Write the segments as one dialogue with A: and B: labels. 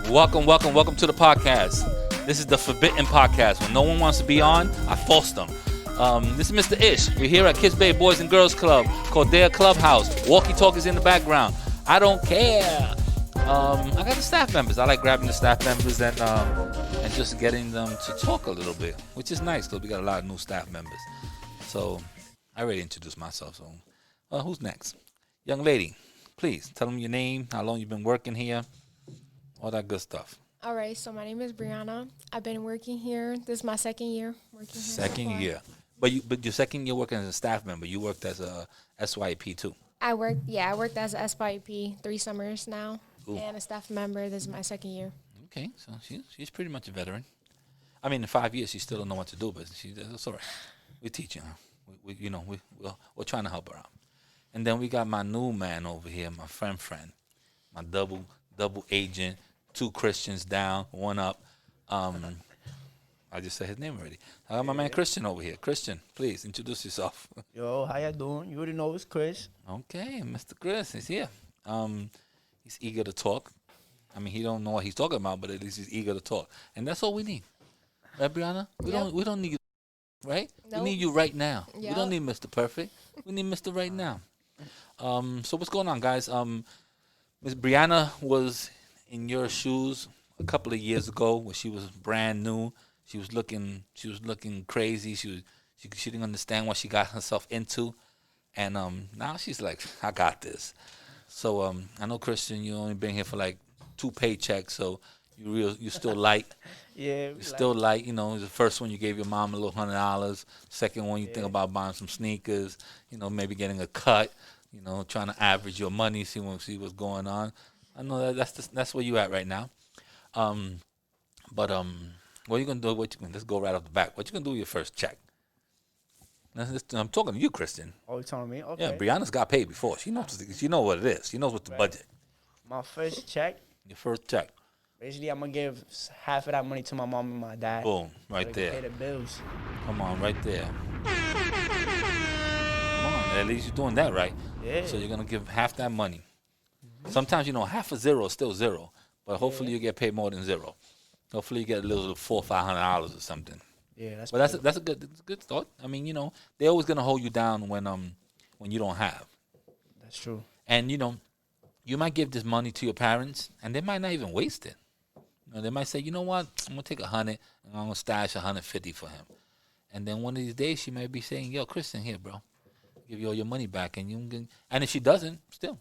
A: Welcome to the podcast. This is the Forbidden Podcast. When no one wants to be on, I force them. This is Mr. Ish. We're here at Kips Boys and Girls Club, Coudert Clubhouse. Walkie-talkies in the background. I don't care. I got the staff members. I like grabbing the staff members and just getting them to talk a little bit, which is nice because we got a lot of new staff members. So I already introduced myself. So who's next? Young lady, please tell them your name, how long you've been working here, all that good stuff.
B: All right, so my name is Brianna. I've been working here. This is my second year working here.
A: Second year. But your second year working as a staff member, you worked as a SYP too.
B: I worked as a SYP 3 summers now.
A: Ooh.
B: And a staff member. This is my second year.
A: Okay, so she's pretty much a veteran. I mean, in 5 years, she still don't know what to do, but it's all right. We're teaching her. We're trying to help her out. And then we got my new man over here, my friend, my double agent, 2 Christians down, 1 up. I just said his name already. I got my man Christian over here. Christian, please introduce yourself.
C: Yo, how you doing? You already know it's Chris.
A: Okay, Mr. Chris is here. He's eager to talk. I mean, he don't know what he's talking about, but at least he's eager to talk, and that's all we need. Right, Brianna? We don't need, right?
B: Nope.
A: We need you right now.
B: Yep.
A: We don't need Mr. Perfect. We need Mr. Right now. So what's going on, guys? Miss Brianna was in your shoes a couple of years ago when she was brand new. She was looking crazy. She didn't understand what she got herself into, and now she's like, I got this. So I know, Christian, you only been here for like 2 paychecks, so you still light.
C: Yeah,
A: You're still light. You know, the first one you gave your mom a little $100. Second one you think about buying some sneakers. You know, maybe getting a cut. You know, trying to average your money, see what's going on. I know that's where you at right now. But what are you gonna do? Let's go right off the back. What you gonna do with your first check? I'm talking to you, Christian.
C: Oh, you telling me? Okay.
A: Yeah, Brianna's got paid before. She knows what it is. She knows what's the budget.
C: My first check.
A: Your first check.
C: Basically, I'm gonna give half of that money to my mom and my dad.
A: Boom, right
C: so
A: there.
C: Pay the bills.
A: Come on, right there. Come on, at least you're doing that right.
C: Yeah.
A: So you're gonna give half that money. Mm-hmm. Sometimes half a zero is still zero, but hopefully you get paid more than zero. Hopefully you get a little $400 or $500 or something.
C: Yeah,
A: that's a good thought. I mean, they're always gonna hold you down when you don't have.
C: That's true.
A: And you might give this money to your parents, and they might not even waste it. They might say, you know what, I'm gonna take $100 and I'm gonna stash $150 for him. And then one of these days she might be saying, yo, Christian, here, bro, give you all your money back, and if she doesn't, still,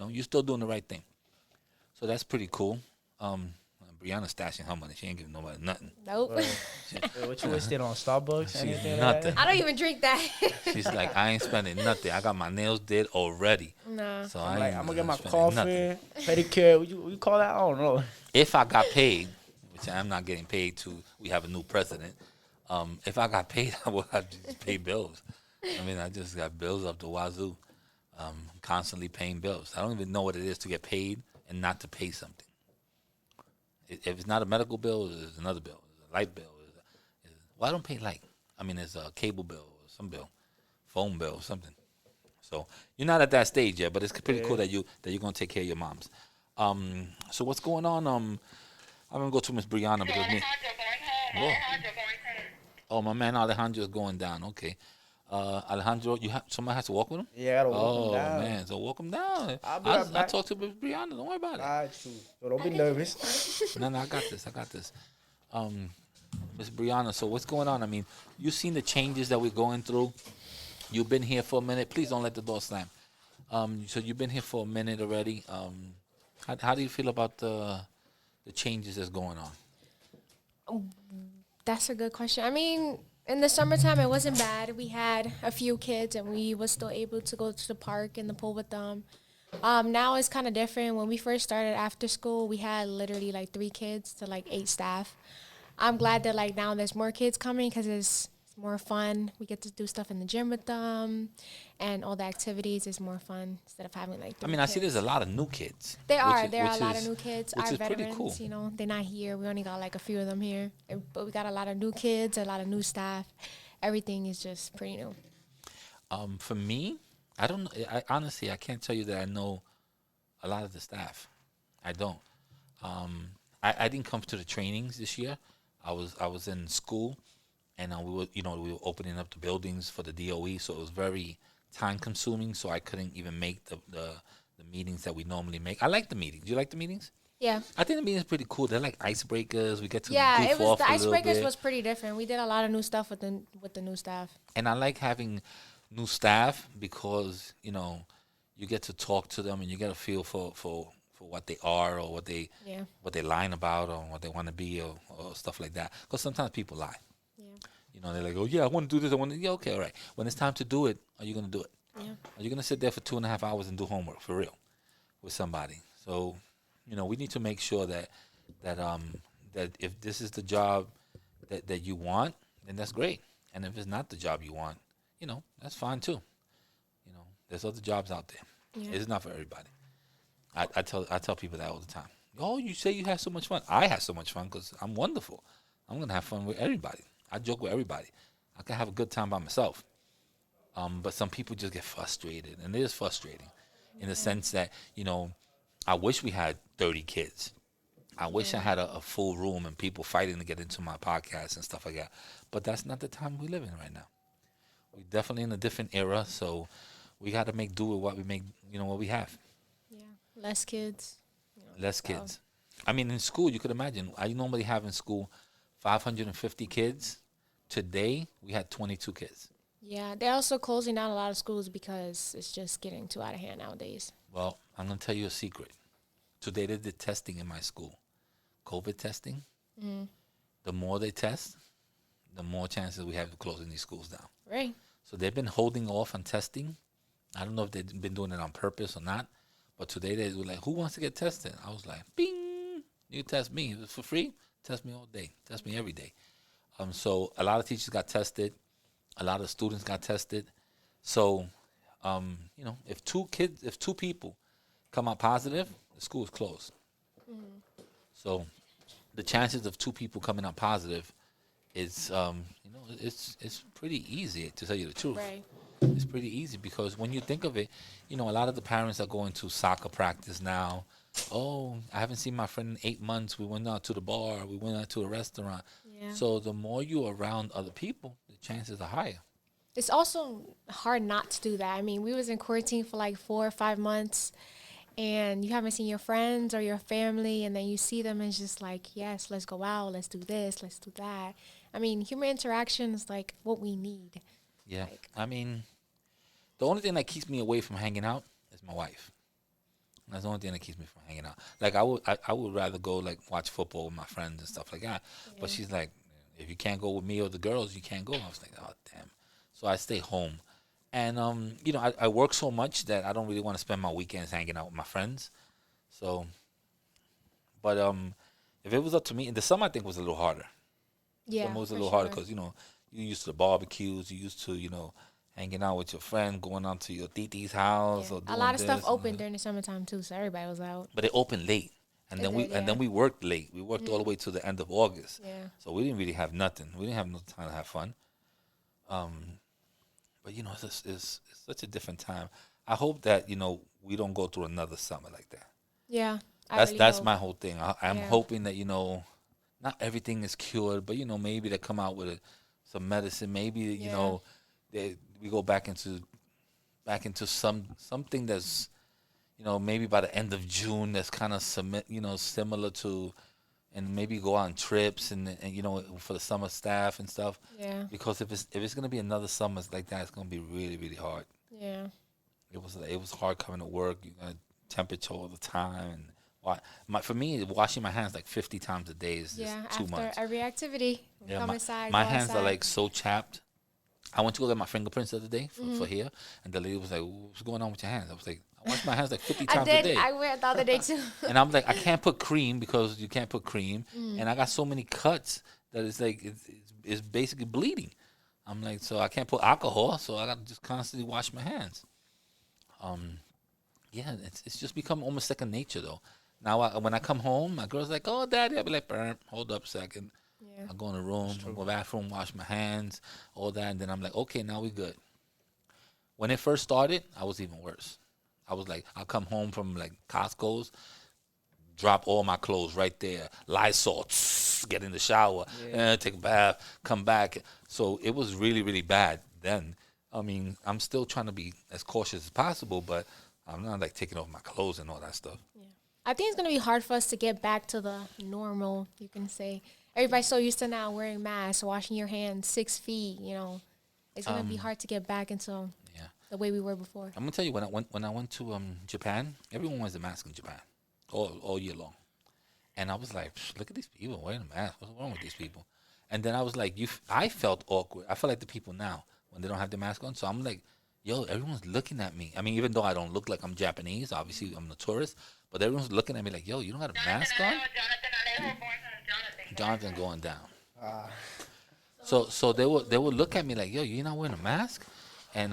A: you're still doing the right thing. So that's pretty cool. Brianna's stashing her money. She ain't giving nobody nothing.
B: Nope.
C: What you wasted on Starbucks? Anything
A: nothing.
C: Like that?
B: I don't even drink that.
A: She's like, I ain't spending nothing. I got my nails did already.
B: Nah.
A: So
C: I'm gonna get my
A: spending
C: coffee,
A: nothing.
C: pedicure. What you call that? I don't know.
A: If I got paid, which I'm not getting paid we have a new president. If I got paid, I would have to just pay bills. I mean, I just got bills up the wazoo. Constantly paying bills. I don't even know what it is to get paid and not to pay something. If it's not a medical bill, it's another bill. It's a light bill. I don't pay light. I mean, it's a cable bill or some bill, phone bill or something. So you're not at that stage yet, but it's pretty cool that you're gonna take care of your moms. So what's going on? I'm gonna go to Miss Brianna because my man Alejandro is going down. Okay, Alejandro, somebody has to walk with him.
C: Yeah, I gotta walk him down.
A: Oh man, so walk him down.
C: I'll
A: talk to Miss Brianna. Don't worry about it.
C: Alright, true. So don't be nervous.
A: No, I got this. Miss Brianna, so what's going on? I mean, you've seen the changes that we're going through. You've been here for a minute. Please don't let the door slam. So you've been here for a minute already. How do you feel about the changes that's going on?
B: That's a good question. I mean, in the summertime, it wasn't bad. We had a few kids, and we was still able to go to the park and the pool with them. Now it's kind of different. When we first started after school, we had literally like 3 kids to like 8 staff. I'm glad that like now there's more kids coming because it's more fun. We get to do stuff in the gym with them, and all the activities is more fun instead of having like 3
A: I mean,
B: kids.
A: I see there's a lot of new kids.
B: There are a lot of new kids.
A: Which
B: Our
A: is pretty
B: veterans,
A: cool.
B: they're not here. We only got like a few of them here, but we got a lot of new kids, a lot of new staff. Everything is just pretty new.
A: For me, I don't know. I can't tell you that I know a lot of the staff. I don't. I didn't come to the trainings this year. I was in school, and we were opening up the buildings for the DOE, so it was very time consuming. So I couldn't even make the meetings that we normally make. I like the meetings. Do you like the meetings?
B: Yeah.
A: I think the meetings are pretty cool. They're like icebreakers. We get to
B: Yeah,
A: goof
B: it was
A: off
B: the
A: a little
B: icebreakers
A: bit.
B: was pretty different. We did a lot of new stuff with the new staff.
A: And I like having new staff because you get to talk to them and you get a feel for what they are or
B: Yeah.
A: what they're lying about or what they want to be or stuff like that. Because sometimes people lie.
B: Yeah.
A: They're like, oh yeah, I want to do this. I want to. Yeah, okay, all right. When it's time to do it, are you gonna do it?
B: Yeah.
A: Are you gonna sit there for 2.5 hours and do homework for real with somebody? So, we need to make sure that if this is the job that you want, then that's great. And if it's not the job you want, that's fine too. There's other jobs out there.
B: Yeah.
A: It's not for everybody. I tell people that all the time. Oh, you say you have so much fun. I have so much fun because I'm wonderful. I'm gonna have fun with everybody. I joke with everybody. I can have a good time by myself. But some people just get frustrated, and it is frustrating, in the sense that I wish we had 30 kids. I wish I had a full room and people fighting to get into my podcast and stuff like that. But that's not the time we live in right now. We're definitely in a different era, so we got to make do with what we make. What we have.
B: Yeah. Less kids.
A: Less kids. I mean, in school, you could imagine. I normally have in school 550 kids. Today, we had 22 kids.
B: Yeah, they're also closing down a lot of schools because it's just getting too out of hand nowadays.
A: Well, I'm going to tell you a secret. Today, they did testing in my school. COVID testing.
B: Mm-hmm.
A: The more they test, the more chances we have of closing these schools down.
B: Right.
A: So they've been holding off on testing. I don't know if they've been doing it on purpose or not. But today, they were like, who wants to get tested? I was like, bing, you test me. If it's for free, test me all day. Test me every day. So a lot of teachers got tested. A lot of students got tested. So, if two people come out positive, the school is closed.
B: Mm-hmm.
A: So, the chances of two people coming out positive is, it's pretty easy, to tell you the truth.
B: Right.
A: It's pretty easy because when you think of it, a lot of the parents are going to soccer practice now. Oh, I haven't seen my friend in 8 months. We went out to the bar. We went out to a restaurant.
B: Yeah.
A: So the more you're around other people, the chances are higher.
B: It's also hard not to do that. I mean, we was in quarantine for like 4 or 5 months, and you haven't seen your friends or your family, and then you see them and it's just like, yes, let's go out, let's do this, let's do that. I mean, human interaction is like what we need.
A: Yeah. I mean, the only thing that keeps me away from hanging out is my wife. That's the only thing that keeps me from hanging out. Like I would rather go like watch football with my friends and stuff like that. Yeah. But she's like, if you can't go with me or the girls, you can't go. I was like, oh damn. So I stay home, and I work so much that I don't really want to spend my weekends hanging out with my friends. So, but if it was up to me, in the summer I think was a little harder.
B: Yeah,
A: summer was a little harder because you used to the barbecues, you used to hanging out with your friend, going out to your titi's house, or doing
B: a lot of stuff
A: this
B: opened during the summertime too, so everybody was out.
A: But it opened late, and then we worked late. We worked all the way to the end of August.
B: Yeah.
A: So we didn't really have nothing. We didn't have no time to have fun. But it's such a different time. I hope that we don't go through another summer like that.
B: Yeah.
A: That's my whole thing. I'm
B: Yeah.
A: hoping that not everything is cured, but maybe they come out with some medicine. Maybe we go back into something that's maybe by the end of June that's kind of similar to, and maybe go on trips and for the summer staff and stuff.
B: Yeah.
A: Because if it's gonna be another summer like that, it's gonna be really, really hard.
B: Yeah.
A: It was hard coming to work. You got temperature all the time, and for me, washing my hands like 50 times a day is just too much.
B: After every activity, come inside.
A: My
B: go
A: hands
B: outside.
A: are like so chapped. I went to go get my fingerprints the other day for here, and the lady was like, "What's going on with your hands?" I was like, "I wash my hands like 50 times a day."
B: I went the other day too.
A: And I'm like, I can't put cream because you can't put cream, and I got so many cuts that it's like it's basically bleeding. I'm like, so I can't put alcohol, so I got to just constantly wash my hands. Yeah, it's just become almost second nature though. Now when I come home, my girl's like, "Oh, Daddy," I'll be like, "Hold up a second."
B: Yeah.
A: I go in the room, I go to the bathroom, wash my hands, all that, and then I'm like, okay, now we good. When it first started, I was even worse. I was like, I'll come home from like Costco's, drop all my clothes right there. Lysol, get in the shower, take a bath, come back. So it was really, really bad then. I mean, I'm still trying to be as cautious as possible, but I'm not like taking off my clothes and all that stuff.
B: Yeah. I think it's going to be hard for us to get back to the normal, you can say. Everybody's so used to now wearing masks, washing your hands 6 feet, you know. It's going to be hard to get back into the way we were before.
A: I'm gonna tell you, when I went to Japan, everyone wears a mask in Japan, all year long, and I was like, look at these people wearing a mask. What's wrong with these people? And then I was like, I felt awkward. I feel like the people now when they don't have the mask on. So I'm like, yo, everyone's looking at me. I mean, even though I don't look like I'm Japanese, obviously I'm a tourist, but everyone's looking at me like, yo, you don't have a mask on. Jonathan going down. So they would look at me like, yo, you're not wearing a mask, and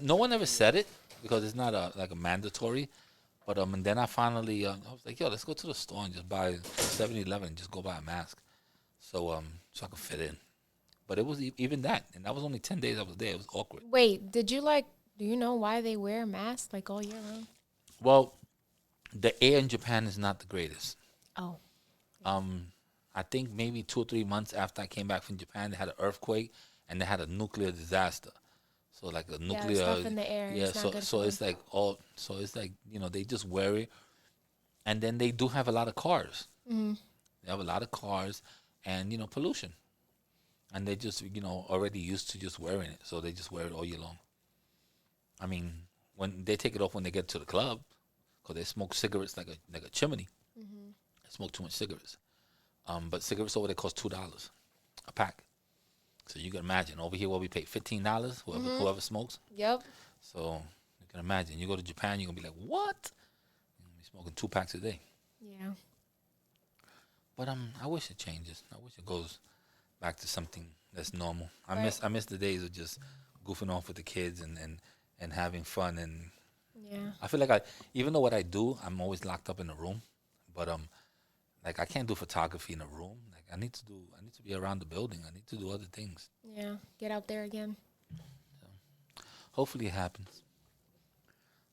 A: no one ever said it because it's not a mandatory. But and then I finally I was like, yo, let's go to the store and just buy 7-Eleven and just go buy a mask, so I could fit in. But it was even that, and that was only 10 days I was there. It was awkward.
B: Wait, do you know why they wear masks like all year round?
A: Well, the air in Japan is not the greatest.
B: Oh.
A: I think maybe 2 or 3 months after I came back from Japan, they had an earthquake and they had a nuclear disaster. So like a nuclear,
B: stuff in the air.
A: yeah.
B: It's not good
A: So
B: for
A: it's like they just wear it, and then they do have a lot of cars.
B: Mm-hmm.
A: They have a lot of cars, and pollution, and they just already used to just wearing it, so they just wear it all year long. I mean, when they take it off when they get to the club, because they smoke cigarettes like a chimney.
B: Mm-hmm.
A: They smoke too much cigarettes. But cigarettes over there cost $2 a pack. So you can imagine over here where we pay $15, whoever smokes.
B: Yep.
A: So you can imagine you go to Japan, you're gonna be like, what? You're gonna be smoking 2 packs a day.
B: Yeah.
A: But I wish it changes. I wish it goes back to something that's normal. I
B: Right.
A: miss the days of just goofing off with the kids and having fun, and
B: Yeah.
A: I feel like even though what I do, I'm always locked up in a room. But like I can't do photography in a room. Like I need to be around the building. I need to do other things.
B: Yeah. Get out there again.
A: Hopefully it happens.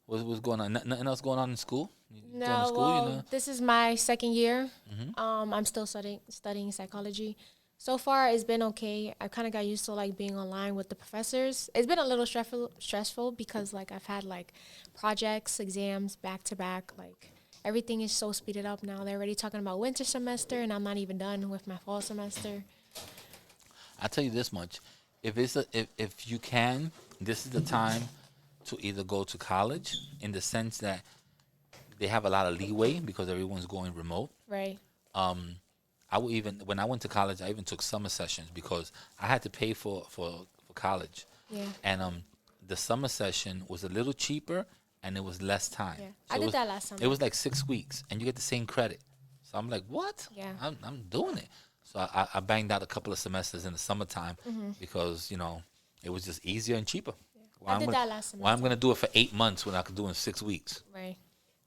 A: What's going on? Nothing else going on in school? You going to
B: No,
A: school,
B: well, this is my second year.
A: Mhm.
B: I'm still studying psychology. So far, it's been okay. I kind of got used to like being online with the professors. It's been a little stressful because like I've had like projects, exams back to back. Like everything is so speeded up now. They're already talking about winter semester, and I'm not even done with my fall semester.
A: I'll tell you this much: if you can, this is the time to either go to college in the sense that they have a lot of leeway because everyone's going remote.
B: Right.
A: I would even when I went to college, I even took summer sessions because I had to pay for college.
B: Yeah.
A: And the summer session was a little cheaper and it was less time.
B: Yeah.
A: So
B: I
A: it
B: did
A: was,
B: that last summer.
A: It was like 6 weeks and you get the same credit. So I'm like, what?
B: Yeah.
A: I'm doing it. So I banged out a couple of semesters in the summertime because, it was just easier and cheaper.
B: Yeah. I did that last
A: Why I'm
B: semester.
A: going to do it for 8 months when I could do it in 6 weeks
B: Right.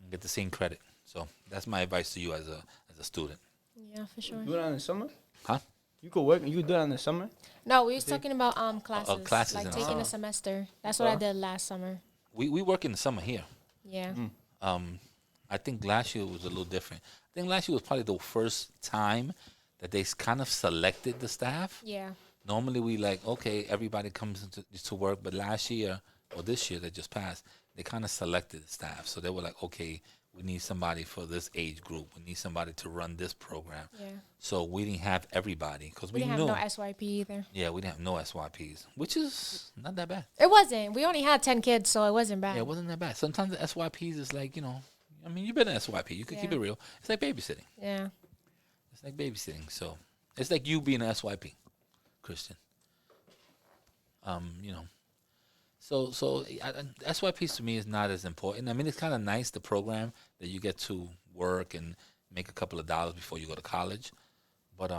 A: and get the same credit. So that's my advice to you as a student.
B: Yeah, for sure.
C: Do it in the summer?
A: Huh?
C: You could work and you could do it in the summer?
B: No, we was talking about classes.
A: classes
B: like
A: and
B: taking
A: all.
B: a semester. That's what I did last summer.
A: We work in the summer here.
B: Yeah.
A: I think last year was a little different. I think last year was probably the first time that they kind of selected the staff.
B: Yeah.
A: Normally we like, okay, everybody comes to work, but last year or this year that just passed, they kind of selected the staff. So they were like, okay, we need somebody for this age group. We need somebody to run this program.
B: Yeah.
A: So we didn't have everybody because
B: We
A: we
B: didn't
A: knew.
B: have no SYP either.
A: Yeah, we didn't have no SYPs, which is not that bad.
B: It wasn't. We only had 10 kids, so it wasn't bad.
A: Yeah, it wasn't that bad. Sometimes the SYPs is like, I mean, you've been an SYP. You could keep
B: Yeah.
A: it real. It's like babysitting.
B: Yeah.
A: It's like babysitting. So it's like you being an SYP, Christian. So SYPs to me is not as important. I mean, it's kind of nice, the program that you get to work and make a couple of dollars before you go to college. But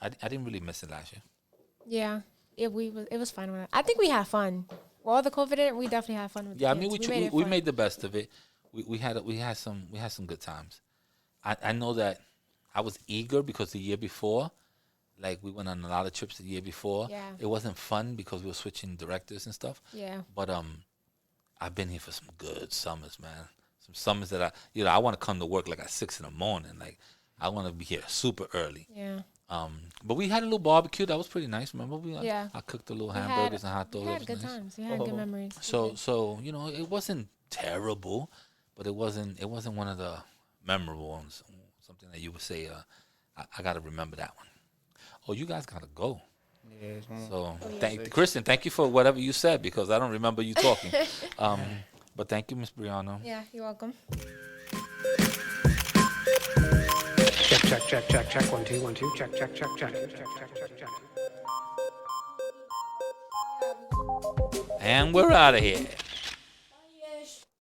A: I didn't really miss it last year.
B: Yeah. It was fun. I think we had fun. Well, the COVID, we definitely had fun with
A: Yeah, I
B: the
A: mean,
B: kids.
A: we
B: fun.
A: made the best of it. We had some good times. I know that I was eager because the year before, like we went on a lot of trips the year before.
B: Yeah.
A: It wasn't fun because we were switching directors and stuff.
B: Yeah.
A: But I've been here for some good summers, man. some summers that I want to come to work like at 6 in the morning. Like I want to be here super early.
B: Yeah.
A: But we had a little barbecue that was pretty nice. Remember,
B: Yeah.
A: I cooked the little hamburgers and hot dogs.
B: We
A: That
B: had
A: was
B: good
A: nice.
B: times. We had good memories.
A: So it wasn't terrible, but it wasn't one of the memorable ones. Something that you would say, I got to remember that one. Oh, you guys got to go.
C: Yeah,
A: So, Kristen, thank you for whatever you said because I don't remember you talking. But thank you, Miss Brianna.
B: Yeah, you're welcome.
D: Check. 1 2 1 2. Check.
A: And we're out of here.